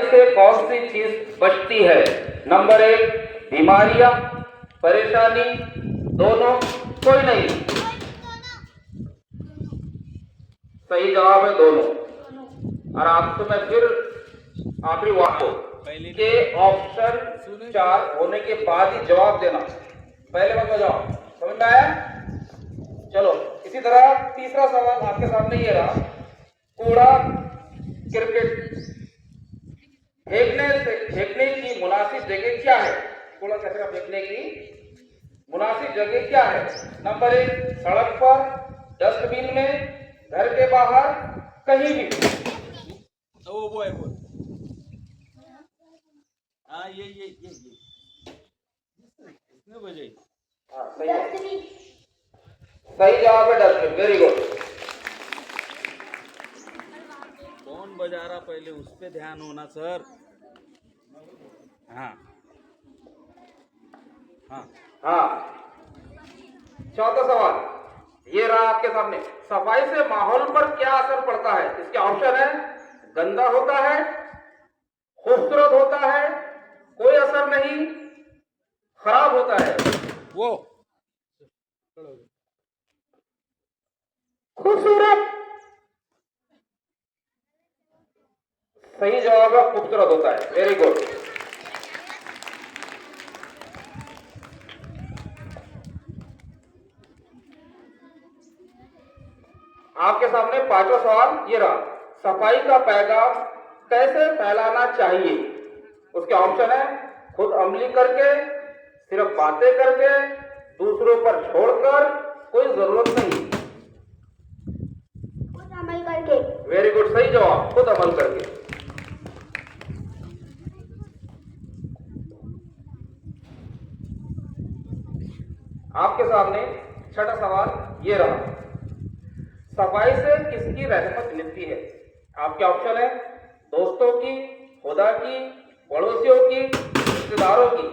से कौन सी चीज बचती है? नंबर 1 बीमारियां, परेशानी, दोनों, कोई नहीं। सही जवाब है दोनों। और आपको मैं फिर आखिरी वाक्य के ऑप्शन 4 होने के बाद ही जवाब देना, पहले मत बजाओ। समझ में आया? चलो इसी तरह तीसरा सवाल आपके सामने ये रहा। कूड़ा क्रिकेट फेंकने की मुनासिब जगह क्या है? कूड़ा कचरा फेंकने की मुनासिब जगह क्या है? नंबर 1 सड़क पर, डस्टबिन में, घर के बाहर, कहीं भी। वो है वो। हाँ ये कितने बजे? हाँ सही जवाब है डस्टबिन। Very good. कौन बजा रहा पहले उस पे ध्यान होना सर। हाँ हाँ हाँ। चौथा सवाल ये रहा आपके सामने। सफाई से माहौल पर क्या असर पड़ता है? इसके ऑप्शन है गंदा होता है, खूबसूरत होता है, कोई असर नहीं, खराब होता है। वो खूबसूरत। सही जवाब है खूबसूरत होता है। Very good. आपके सामने पांचवा सवाल ये रहा। सफाई का पैगाम कैसे फैलाना चाहिए? उसके ऑप्शन है खुद अमली करके, सिर्फ बातें करके, दूसरों पर छोड़कर, कोई जरूरत नहीं। खुद अमल करके। Very good. सही जवाब खुद अमल करके। आपके सामने छठा सवाल ये रहा। सफाई से किसकी रहमत मिलती है? आपके ऑप्शन है दोस्तों की, खुदा की, पड़ोसियों की, रिश्तेदारों की।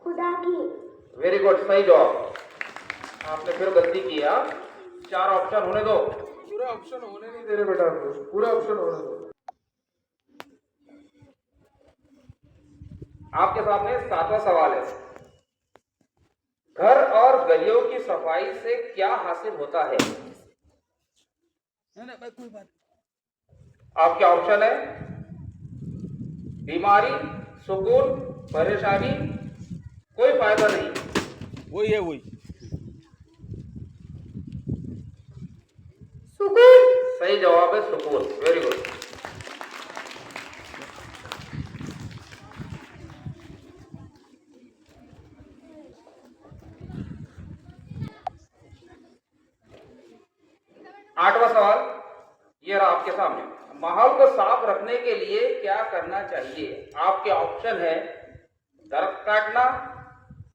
खुदा की। Very good. सही जवाब। आपने फिर गलती की। 4 ऑप्शन होने दो। पूरा ऑप्शन होने नहीं दे रहे बेटा, पूरा ऑप्शन होने दो। आपके सामने 7वां सवाल है। घर और गलियों की सफाई से क्या हासिल होता है? नहीं भाई कोई बात। आपके ऑप्शन है बीमारी, सुकून, परेशानी, कोई फायदा नहीं। वही है वही। सुकून। सही जवाब है सुकून। Very good. आठवां सवाल ये रहा आपके सामने। माहौल को साफ रखने के लिए क्या करना चाहिए? आपके ऑप्शन है दरख्त काटना,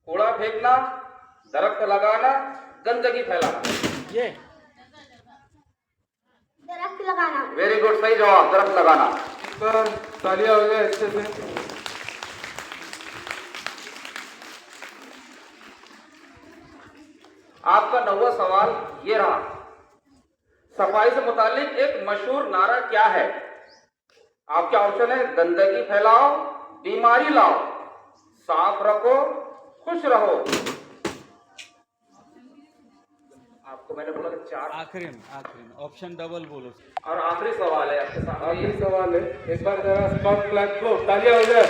कूड़ा फेंकना, दरख्त लगाना, गंदगी फैलाना। ये दरख्त लगाना। Very good. सही जवाब दरख्त लगाना। पर तालियां हो जाए अच्छे से। आपका 9वां सवाल ये रहा। सफाई से मुतालिक एक मशहूर नारा क्या है? आपके ऑप्शन है गंदगी फैलाओ, बीमारी लाओ, साफ रखो, खुश रहो। आपको मैंने बोला कि 4। आखिरी में ऑप्शन डबल बोलो। और आखिरी सवाल है आपके सामने। आखिरी सवाल है, एक बार जरा स्टॉप क्लैप लो, तालियां हो जाए।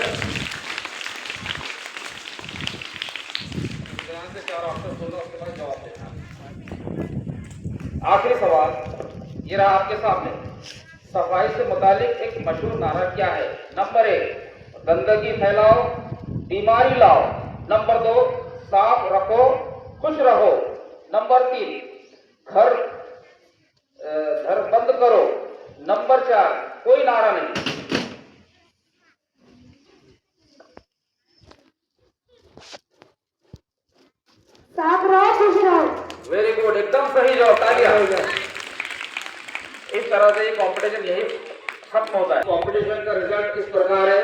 ध्यान से 4 ऑप्शन सुनो, उसके बाद जवाब देना। आखिरी सवाल ये रहा आपके सामने। सफाई से मुतालिक एक मशहूर नारा क्या है? नंबर 1 गंदगी फैलाओ, बीमारी लाओ। नंबर 2 साफ रखो, खुश रहो। नंबर 3 घर बंद करो। नंबर 4 कोई नारा नहीं। साफ रहो, खुश रहो। Very good. एकदम सही जवाब। तालियां हो जाए। इस तरह से ये कंपटीशन यही खत्म होता है। कंपटीशन का रिजल्ट इस प्रकार है,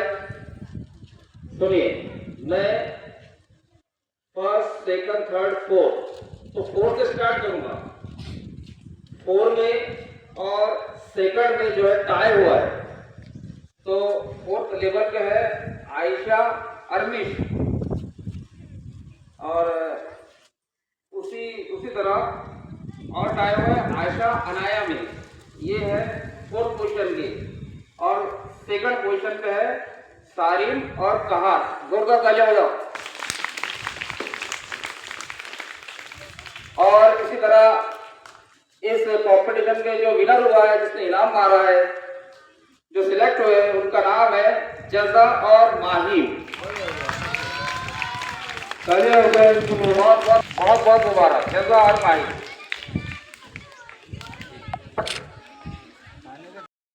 सुनिए। मैं फर्स्ट, सेकंड, थर्ड, फोर्थ, तो 4 से स्टार्ट करूंगा। 4 में और सेकंड में जो है टाई हुआ है। तो फोर्थ लेवल के है आयशा अरमिश, और उसी तरह और टाई हुआ है आयशा अनाया में। ये है फोर्थ पोजीशन की। और सेकंड पोजीशन पे है सारिन और कहार। जोरदार तालियां बजाओ। और इसी तरह इस कंपटीशन के जो विनर हुआ है, जिसने इनाम मारा है, जो सिलेक्ट हुए हैं, उनका नाम है जजा और माहिम। तालियां हो गए। बहुत बहुत मुबारक जजा और माहिम।